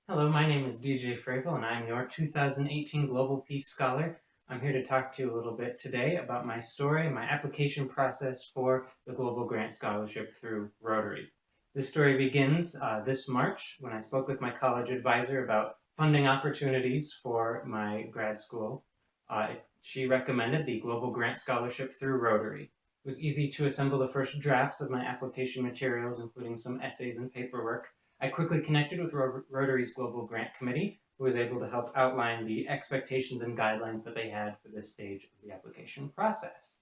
Hello, my name is DJ Fravel, and I'm your 2018 Global Peace Scholar. I'm here to talk to you a little bit today about my story, my application process for the Global Grant Scholarship through Rotary. This story begins this March when I spoke with my college advisor about funding opportunities for my grad school. She recommended the Global Grant Scholarship through Rotary. It was easy to assemble the first drafts of my application materials, including some essays and paperwork. I quickly connected with Rotary's Global Grant Committee, who was able to help outline the expectations and guidelines that they had for this stage of the application process.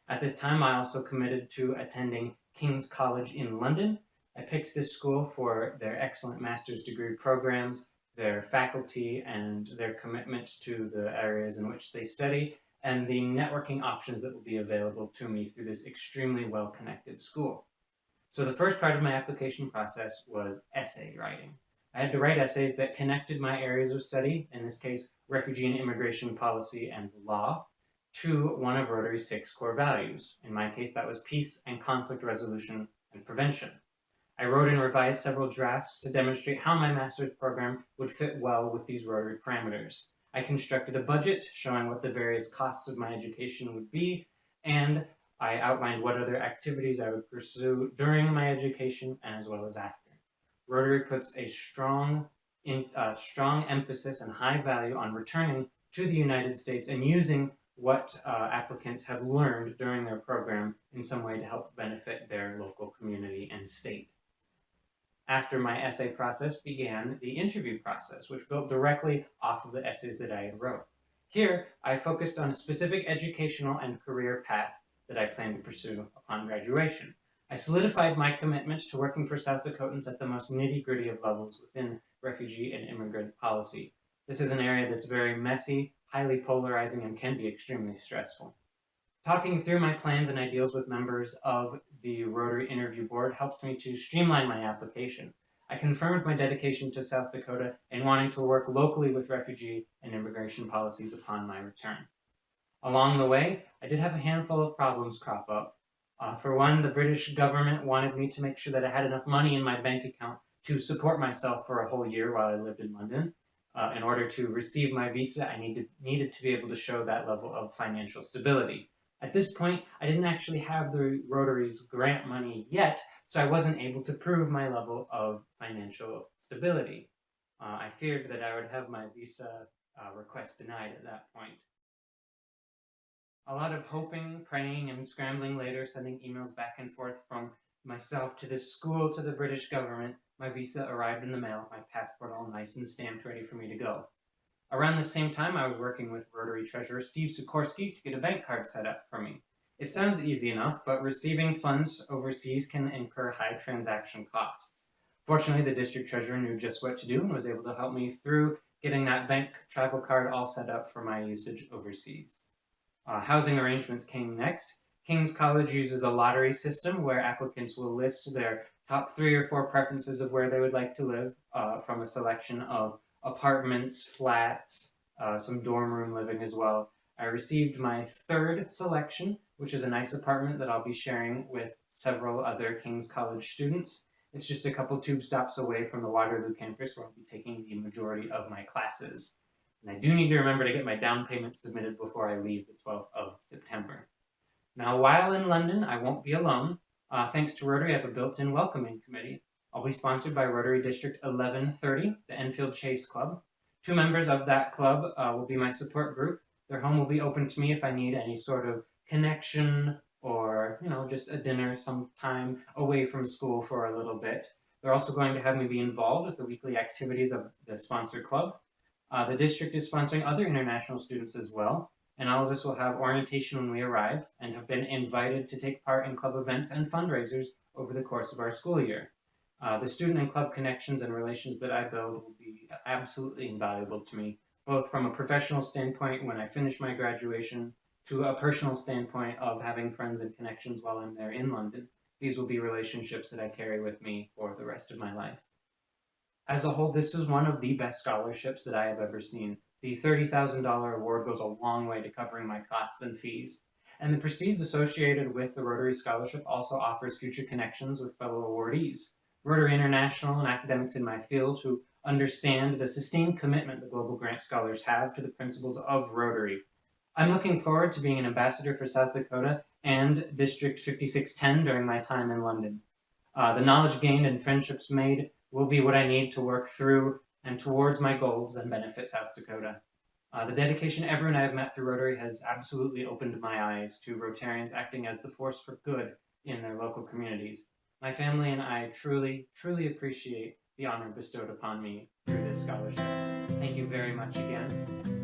At this time, I also committed to attending King's College in London. I picked this school for their excellent master's degree programs, their faculty, and their commitment to the areas in which they study, and the networking options that will be available to me through this extremely well-connected school. So the first part of my application process was essay writing. I had to write essays that connected my areas of study, in this case, refugee and immigration policy and law, to one of Rotary's 6 core values. In my case, that was peace and conflict resolution and prevention. I wrote and revised several drafts to demonstrate how my master's program would fit well with these Rotary parameters. I constructed a budget showing what the various costs of my education would be, and I outlined what other activities I would pursue during my education and as well as after. Rotary puts a strong emphasis and high value on returning to the United States and using what applicants have learned during their program in some way to help benefit their local community and state. After my essay process began the interview process, which built directly off of the essays that I had wrote. Here, I focused on a specific educational and career path that I plan to pursue upon graduation. I solidified my commitment to working for South Dakotans at the most nitty-gritty of levels within refugee and immigrant policy. This is an area that's very messy, highly polarizing, and can be extremely stressful. Talking through my plans and ideals with members of the Rotary Interview Board helped me to streamline my application. I confirmed my dedication to South Dakota and wanting to work locally with refugee and immigration policies upon my return. Along the way, I did have a handful of problems crop up. For one, the British government wanted me to make sure that I had enough money in my bank account to support myself for a whole year while I lived in London. In order to receive my visa, I needed to be able to show that level of financial stability. At this point, I didn't actually have the Rotary's grant money yet, so I wasn't able to prove my level of financial stability. I feared that I would have my visa request denied at that point. A lot of hoping, praying, and scrambling later, sending emails back and forth from myself to the school to the British government. My visa arrived in the mail, my passport all nice and stamped, ready for me to go. Around the same time, I was working with Rotary Treasurer Steve Sikorsky to get a bank card set up for me. It sounds easy enough, but receiving funds overseas can incur high transaction costs. Fortunately, the district treasurer knew just what to do and was able to help me through getting that bank travel card all set up for my usage overseas. Housing arrangements came next. King's College uses a lottery system where applicants will list their top 3 or 4 preferences of where they would like to live from a selection of apartments, flats, some dorm room living as well. I received my 3rd selection, which is a nice apartment that I'll be sharing with several other King's College students. It's just a couple tube stops away from the Waterloo campus where I'll be taking the majority of my classes. And I do need to remember to get my down payment submitted before I leave the 12th of September. Now, while in London, I won't be alone. Thanks to Rotary, I have a built-in welcoming committee. I'll be sponsored by Rotary District 1130, the Enfield Chase Club. 2 members of that club will be my support group. Their home will be open to me if I need any sort of connection or, just a dinner sometime away from school for a little bit. They're also going to have me be involved with the weekly activities of the sponsor club. The district is sponsoring other international students as well, and all of us will have orientation when we arrive and have been invited to take part in club events and fundraisers over the course of our school year. The student and club connections and relations that I build will be absolutely invaluable to me, both from a professional standpoint when I finish my graduation to a personal standpoint of having friends and connections while I'm there in London. These will be relationships that I carry with me for the rest of my life. As a whole, this is one of the best scholarships that I have ever seen. The $30,000 award goes a long way to covering my costs and fees. And the prestige associated with the Rotary Scholarship also offers future connections with fellow awardees. Rotary International and academics in my field who understand the sustained commitment the Global Grant Scholars have to the principles of Rotary. I'm looking forward to being an ambassador for South Dakota and District 5610 during my time in London. The knowledge gained and friendships made will be what I need to work through and towards my goals and benefit South Dakota. The dedication everyone I have met through Rotary has absolutely opened my eyes to Rotarians acting as the force for good in their local communities. My family and I truly, truly appreciate the honor bestowed upon me through this scholarship. Thank you very much again.